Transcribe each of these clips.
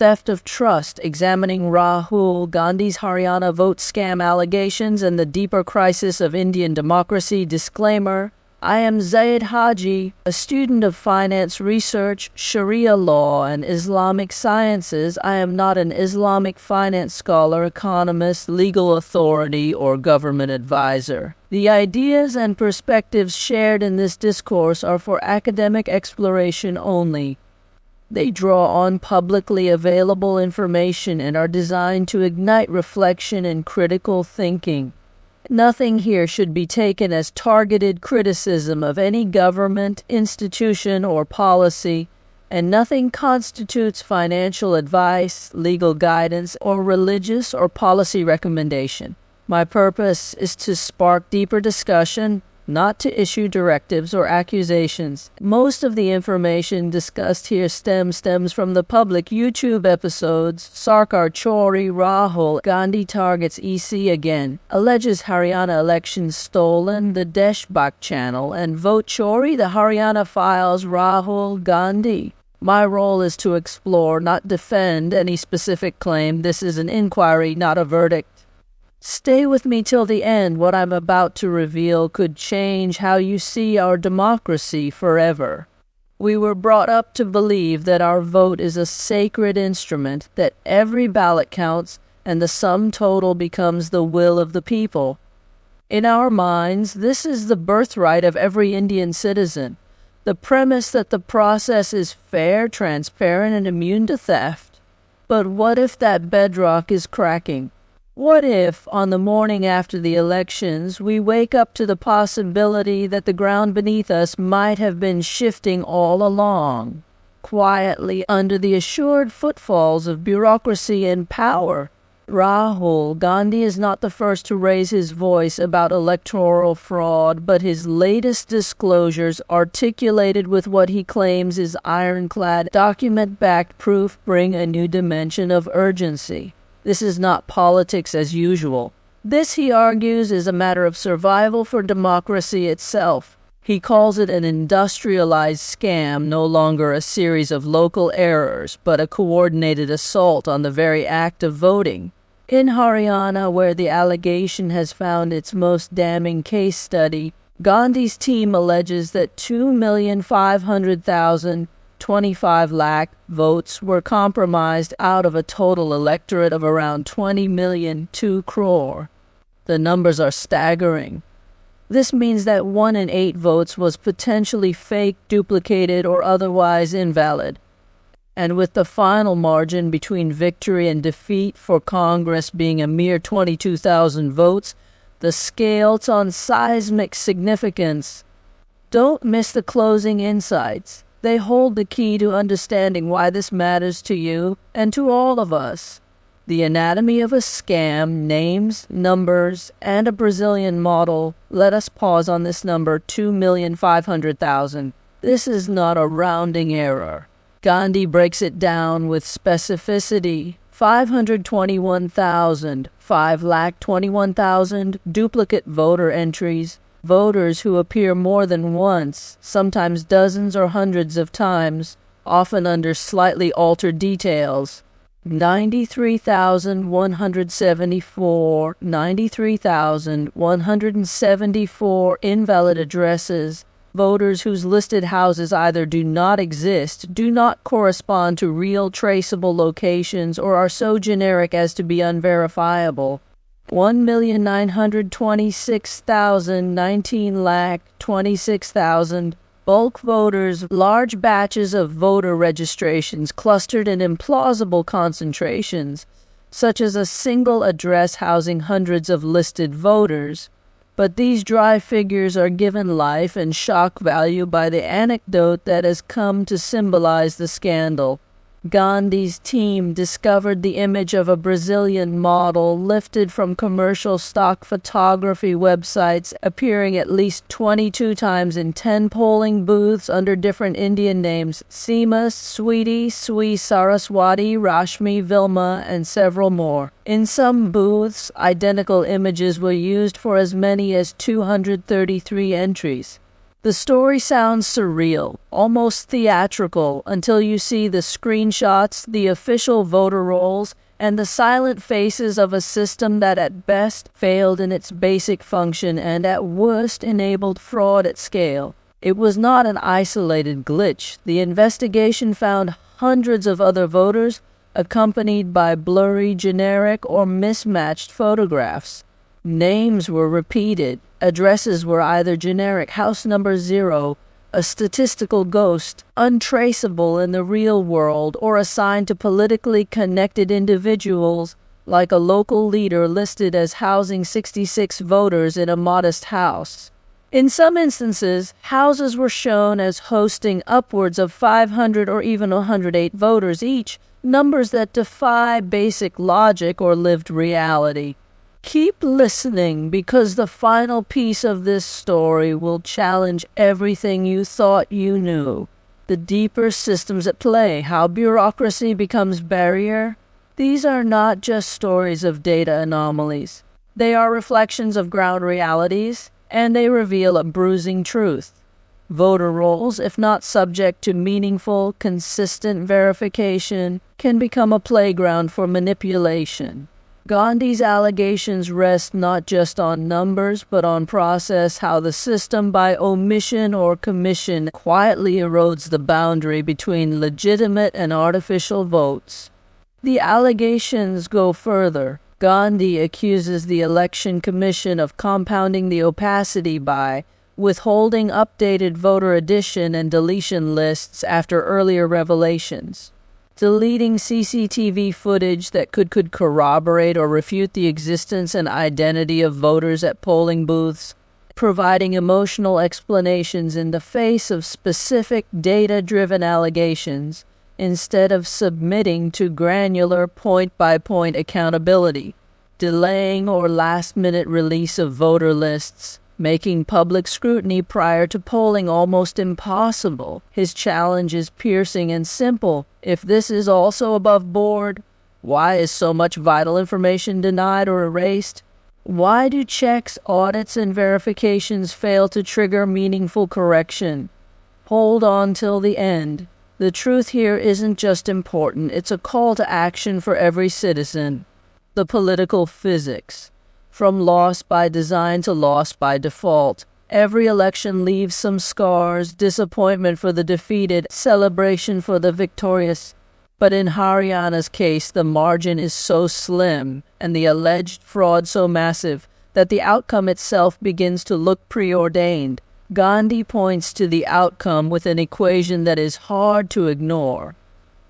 Theft of Trust, examining Rahul Gandhi's Haryana vote scam allegations and the deeper crisis of Indian democracy. Disclaimer: I am Zayd Haji, a student of finance research, Sharia law, and Islamic sciences. I am not an Islamic finance scholar, economist, legal authority, or government advisor. The ideas and perspectives shared in this discourse are for academic exploration only. They draw on publicly available information and are designed to ignite reflection and critical thinking. Nothing here should be taken as targeted criticism of any government, institution, or policy, and nothing constitutes financial advice, legal guidance, or religious or policy recommendation. My purpose is to spark deeper discussion, not to issue directives or accusations. Most of the information discussed here stems from the public YouTube episodes. Sarkar Chori, Rahul Gandhi targets EC again, alleges Haryana elections stolen, the Deshbak channel, and Vote Chori, the Haryana files Rahul Gandhi. My role is to explore, not defend, any specific claim. This is an inquiry, not a verdict. Stay with me till the end. What I'm about to reveal could change how you see our democracy forever. We were brought up to believe that our vote is a sacred instrument, that every ballot counts, and the sum total becomes the will of the people. In our minds, this is the birthright of every Indian citizen. The premise that the process is fair, transparent, and immune to theft. But what if that bedrock is cracking? What if, on the morning after the elections, we wake up to the possibility that the ground beneath us might have been shifting all along, quietly under the assured footfalls of bureaucracy and power? Rahul Gandhi is not the first to raise his voice about electoral fraud, but his latest disclosures, articulated with what he claims is ironclad, document-backed proof, bring a new dimension of urgency. This is not politics as usual. This, he argues, is a matter of survival for democracy itself. He calls it an industrialized scam, no longer a series of local errors, but a coordinated assault on the very act of voting. In Haryana, where the allegation has found its most damning case study, Gandhi's team alleges that 2,500,000 25 lakh votes were compromised out of a total electorate of around 20 million, 2 crore. The numbers are staggering. This means that 1 in 8 votes was potentially fake, duplicated, or otherwise invalid. And with the final margin between victory and defeat for Congress being a mere 22,000 votes, the scale's on seismic significance. Don't miss the closing insights. They hold the key to understanding why this matters to you and to all of us. The anatomy of a scam, names, numbers, and a Brazilian model. Let us pause on this number, 2,500,000. This is not a rounding error. Gandhi breaks it down with specificity. 521,000, 5,21,000 duplicate voter entries. Voters who appear more than once, sometimes dozens or hundreds of times, often under slightly altered details. 93,174 invalid addresses. Voters whose listed houses either do not exist, do not correspond to real traceable locations, or are so generic as to be unverifiable. 1,926,000, 19,26,000 bulk voters, large batches of voter registrations clustered in implausible concentrations, such as a single address housing hundreds of listed voters. But these dry figures are given life and shock value by the anecdote that has come to symbolize the scandal. Gandhi's team discovered the image of a Brazilian model lifted from commercial stock photography websites, appearing at least 22 times in 10 polling booths under different Indian names: Seema, Sweetie, Sui Saraswati, Rashmi, Vilma, and several more. In some booths, identical images were used for as many as 233 entries. The story sounds surreal, almost theatrical, until you see the screenshots, the official voter rolls, and the silent faces of a system that at best failed in its basic function and at worst enabled fraud at scale. It was not an isolated glitch. The investigation found hundreds of other voters, accompanied by blurry, generic, or mismatched photographs. Names were repeated. Addresses were either generic house number 0, a statistical ghost, untraceable in the real world, or assigned to politically connected individuals, like a local leader listed as housing 66 voters in a modest house. In some instances, houses were shown as hosting upwards of 500 or even 108 voters each, numbers that defy basic logic or lived reality. Keep listening, because the final piece of this story will challenge everything you thought you knew. The deeper systems at play, how bureaucracy becomes barrier. These are not just stories of data anomalies. They are reflections of ground realities, and they reveal a bruising truth. Voter rolls, if not subject to meaningful, consistent verification, can become a playground for manipulation. Gandhi's allegations rest not just on numbers, but on process, how the system, by omission or commission, quietly erodes the boundary between legitimate and artificial votes. The allegations go further. Gandhi accuses the Election Commission of compounding the opacity by withholding updated voter addition and deletion lists after earlier revelations, deleting CCTV footage that could corroborate or refute the existence and identity of voters at polling booths, providing emotional explanations in the face of specific data-driven allegations, instead of submitting to granular point-by-point accountability, delaying or last-minute release of voter lists, making public scrutiny prior to polling almost impossible. His challenge is piercing and simple. If this is also above board, why is so much vital information denied or erased? Why do checks, audits, and verifications fail to trigger meaningful correction? Hold on till the end. The truth here isn't just important, it's a call to action for every citizen. The political physics. From loss by design to loss by default. Every election leaves some scars, disappointment for the defeated, celebration for the victorious. But in Haryana's case, the margin is so slim and the alleged fraud so massive that the outcome itself begins to look preordained. Gandhi points to the outcome with an equation that is hard to ignore.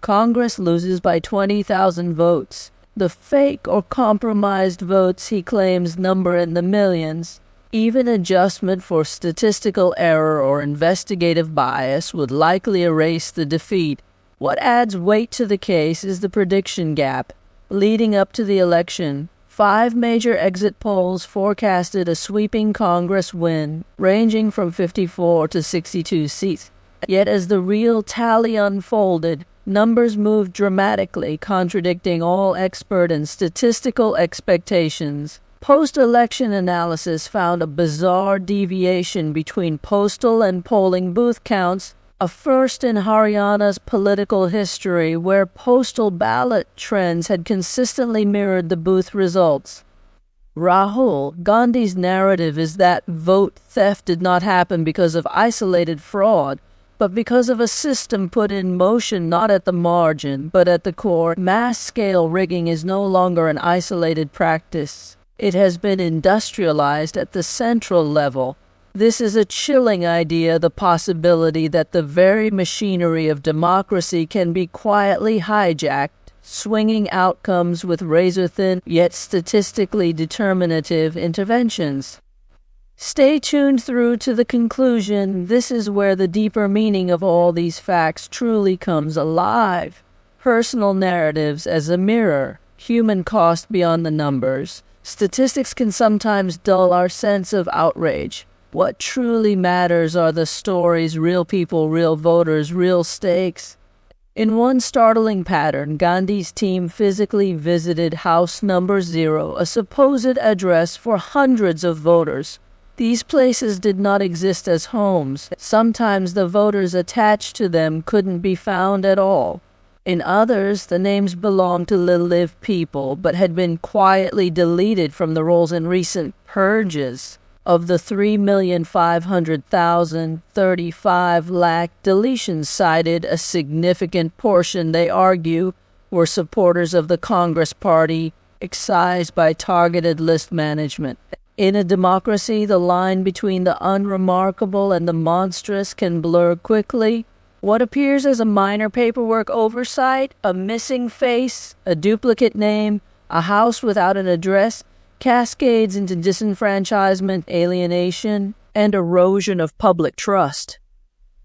Congress loses by 20,000 votes. The fake or compromised votes he claims number in the millions. Even adjustment for statistical error or investigative bias would likely erase the defeat. What adds weight to the case is the prediction gap. Leading up to the election, 5 major exit polls forecasted a sweeping Congress win, ranging from 54 to 62 seats. Yet as the real tally unfolded, numbers moved dramatically, contradicting all expert and statistical expectations. Post-election analysis found a bizarre deviation between postal and polling booth counts, a first in Haryana's political history where postal ballot trends had consistently mirrored the booth results. Rahul Gandhi's narrative is that vote theft did not happen because of isolated fraud, but because of a system put in motion not at the margin, but at the core. Mass-scale rigging is no longer an isolated practice. It has been industrialized at the central level. This is a chilling idea, the possibility that the very machinery of democracy can be quietly hijacked, swinging outcomes with razor-thin yet statistically determinative interventions. Stay tuned through to the conclusion. This is where the deeper meaning of all these facts truly comes alive. Personal narratives as a mirror, human cost beyond the numbers. Statistics can sometimes dull our sense of outrage. What truly matters are the stories, real people, real voters, real stakes. In one startling pattern, Gandhi's team physically visited house number 0, a supposed address for hundreds of voters. These places did not exist as homes. Sometimes the voters attached to them couldn't be found at all. In others, the names belonged to the lived people, but had been quietly deleted from the rolls in recent purges. Of the 3,500,000, 35 lakh deletions cited, a significant portion, they argue, were supporters of the Congress Party, excised by targeted list management. In a democracy, the line between the unremarkable and the monstrous can blur quickly. What appears as a minor paperwork oversight, a missing face, a duplicate name, a house without an address, cascades into disenfranchisement, alienation, and erosion of public trust.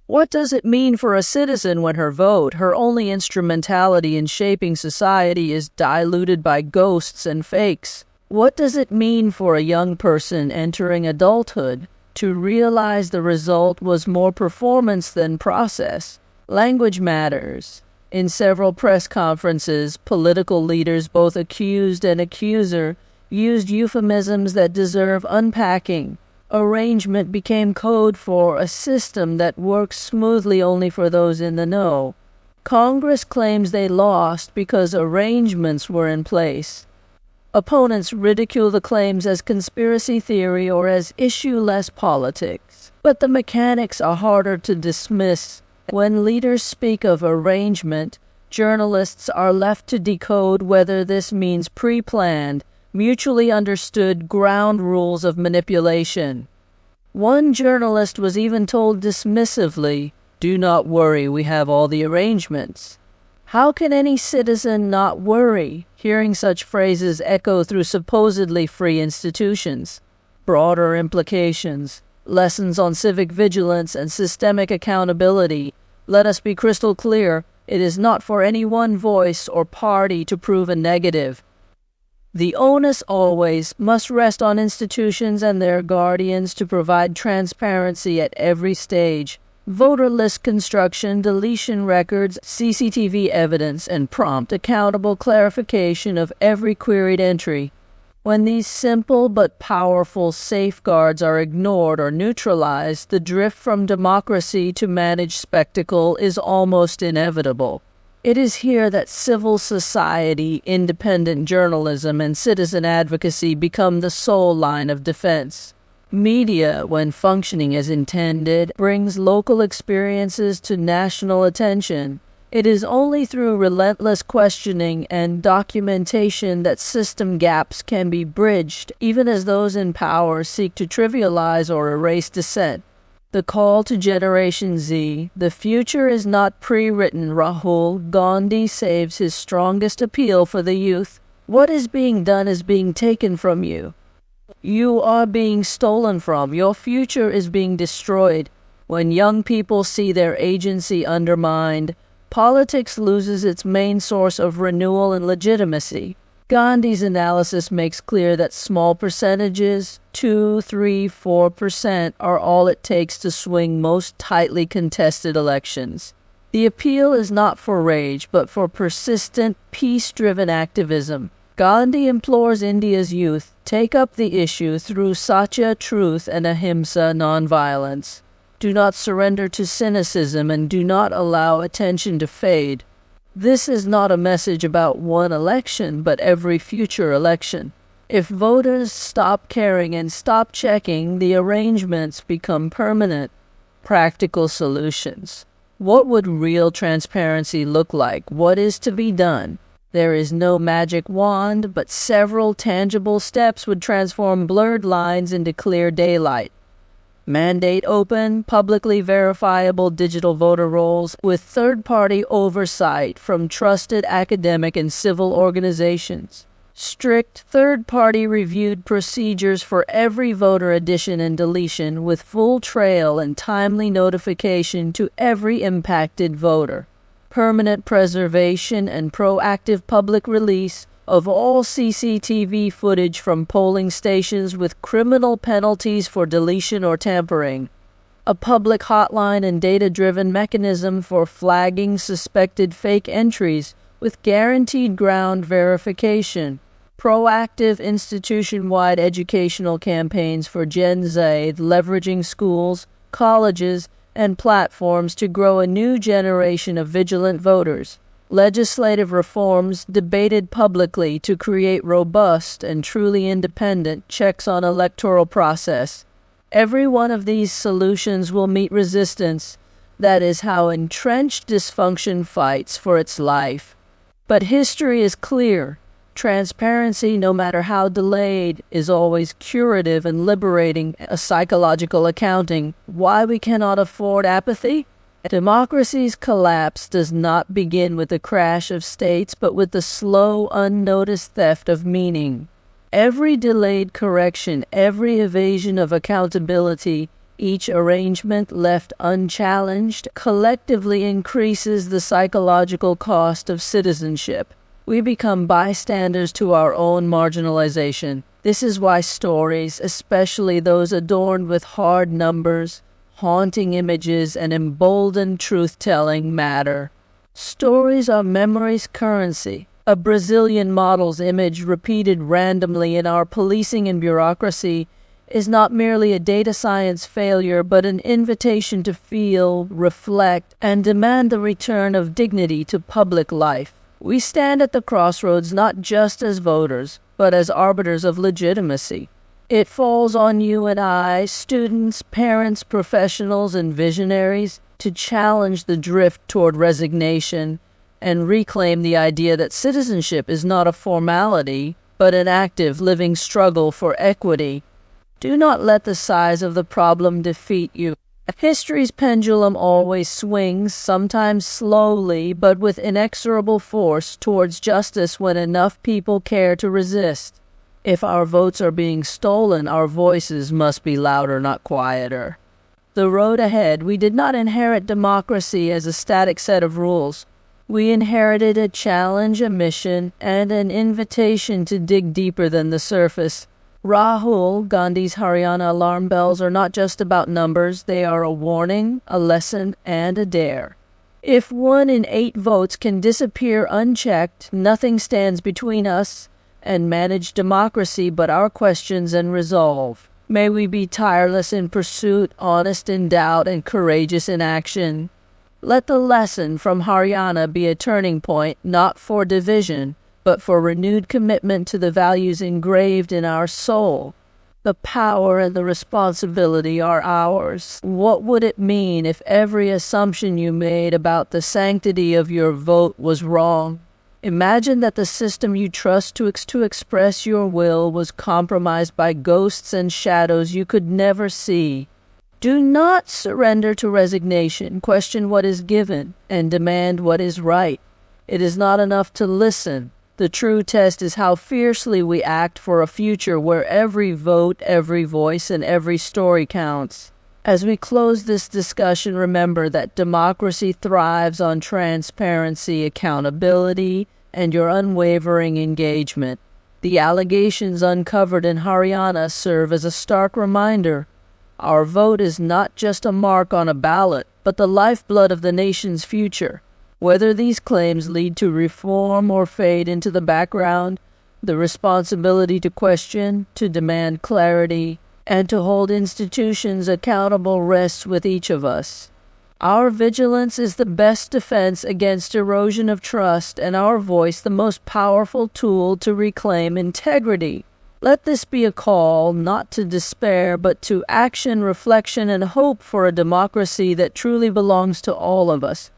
What does it mean for a citizen when her vote, her only instrumentality in shaping society, is diluted by ghosts and fakes? What does it mean for a young person entering adulthood to realize the result was more performance than process? Language matters. In several press conferences, political leaders, both accused and accuser, used euphemisms that deserve unpacking. Arrangement became code for a system that works smoothly only for those in the know. Congress claims they lost because arrangements were in place. Opponents ridicule the claims as conspiracy theory or as issue-less politics. But the mechanics are harder to dismiss. When leaders speak of arrangement, journalists are left to decode whether this means pre-planned, mutually understood ground rules of manipulation. One journalist was even told dismissively, "Do not worry, we have all the arrangements." How can any citizen not worry, hearing such phrases echo through supposedly free institutions? Broader implications, lessons on civic vigilance and systemic accountability. Let us be crystal clear, it is not for any one voice or party to prove a negative. The onus always must rest on institutions and their guardians to provide transparency at every stage. Voter list construction, deletion records, CCTV evidence, and prompt, accountable clarification of every queried entry. When these simple but powerful safeguards are ignored or neutralized, the drift from democracy to managed spectacle is almost inevitable. It is here that civil society, independent journalism, and citizen advocacy become the sole line of defense. Media, when functioning as intended, brings local experiences to national attention. It is only through relentless questioning and documentation that system gaps can be bridged, even as those in power seek to trivialize or erase dissent. The call to Generation Z, the future is not pre-written. Rahul Gandhi saves his strongest appeal for the youth. What is being done is being taken from you. You are being stolen from. Your future is being destroyed. When young people see their agency undermined, politics loses its main source of renewal and legitimacy. Gandhi's analysis makes clear that small percentages, 2, 3, 4%, are all it takes to swing most tightly contested elections. The appeal is not for rage, but for persistent, peace-driven activism. Gandhi implores India's youth, take up the issue through satya, truth, and ahimsa, nonviolence. Do not surrender to cynicism and do not allow attention to fade. This is not a message about one election, but every future election. If voters stop caring and stop checking, the arrangements become permanent. Practical solutions. What would real transparency look like? What is to be done? There is no magic wand, but several tangible steps would transform blurred lines into clear daylight. Mandate open, publicly verifiable digital voter rolls with third-party oversight from trusted academic and civil organizations. Strict third-party reviewed procedures for every voter addition and deletion with full trail and timely notification to every impacted voter. Permanent preservation and proactive public release of all CCTV footage from polling stations with criminal penalties for deletion or tampering. A public hotline and data-driven mechanism for flagging suspected fake entries with guaranteed ground verification. Proactive institution-wide educational campaigns for Gen Z, leveraging schools, colleges, and platforms to grow a new generation of vigilant voters. Legislative reforms debated publicly to create robust and truly independent checks on electoral process. Every one of these solutions will meet resistance. That is how entrenched dysfunction fights for its life. But history is clear. Transparency, no matter how delayed, is always curative and liberating, a psychological accounting. Why we cannot afford apathy? Democracy's collapse does not begin with the crash of states, but with the slow, unnoticed theft of meaning. Every delayed correction, every evasion of accountability, each arrangement left unchallenged, collectively increases the psychological cost of citizenship. We become bystanders to our own marginalization. This is why stories, especially those adorned with hard numbers, haunting images, and emboldened truth-telling, matter. Stories are memory's currency. A Brazilian model's image repeated randomly in our policing and bureaucracy is not merely a data science failure, but an invitation to feel, reflect, and demand the return of dignity to public life. We stand at the crossroads not just as voters, but as arbiters of legitimacy. It falls on you and I, students, parents, professionals, and visionaries, to challenge the drift toward resignation and reclaim the idea that citizenship is not a formality, but an active, living struggle for equity. Do not let the size of the problem defeat you. History's pendulum always swings, sometimes slowly, but with inexorable force, towards justice when enough people care to resist. If our votes are being stolen, our voices must be louder, not quieter. The road ahead, we did not inherit democracy as a static set of rules. We inherited a challenge, a mission, and an invitation to dig deeper than the surface. Rahul Gandhi's Haryana alarm bells are not just about numbers, they are a warning, a lesson, and a dare. If 1 in 8 votes can disappear unchecked, nothing stands between us and managed democracy but our questions and resolve. May we be tireless in pursuit, honest in doubt, and courageous in action. Let the lesson from Haryana be a turning point, not for division, but for renewed commitment to the values engraved in our soul. The power and the responsibility are ours. What would it mean if every assumption you made about the sanctity of your vote was wrong? Imagine that the system you trust to express your will was compromised by ghosts and shadows you could never see. Do not surrender to resignation. Question what is given and demand what is right. It is not enough to listen. The true test is how fiercely we act for a future where every vote, every voice, and every story counts. As we close this discussion, remember that democracy thrives on transparency, accountability, and your unwavering engagement. The allegations uncovered in Haryana serve as a stark reminder. Our vote is not just a mark on a ballot, but the lifeblood of the nation's future. Whether these claims lead to reform or fade into the background, the responsibility to question, to demand clarity, and to hold institutions accountable rests with each of us. Our vigilance is the best defense against erosion of trust, and our voice the most powerful tool to reclaim integrity. Let this be a call not to despair, but to action, reflection, and hope for a democracy that truly belongs to all of us.